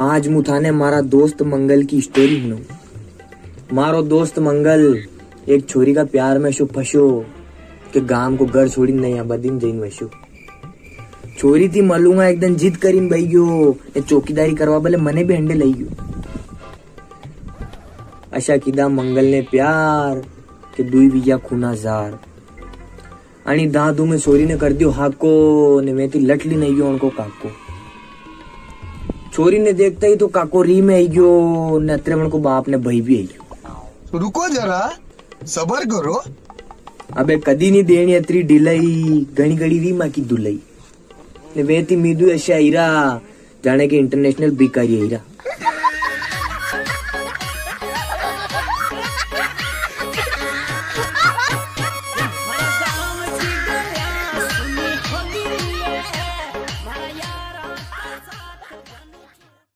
आज मुथाने मारा दोस्त मंगल की स्टोरी सुनाऊं। मारो दोस्त मंगल एक छोरी का प्यार में शो फंसो के गांव को घर छोड़ी नहीं बदिन जैन वैसो। छोरी थी मलूंगा एकदम जिद करीन भाई गयो ने चौकीदारी करवा बोले मने भी हंडे लई गयो। अशा किदा मंगल ने प्यार के दुई विया खूना जार आणि दादू में छोरी ने कर दियो हाको ने मैं थी लटली नहीं गयो उनको काको। छोरी ने देखता ही तो काको री में आई गयो ने अत्रे मन को बाप ने भई भी आई गयो। रुको जरा सबर करो। अबे कदी नहीं देनी अत्री ढिलाई घनी घड़ी री मां की दुलई ने वे थी मीदू ऐसा हीरा जाने के इंटरनेशनल बिकारी हीरा।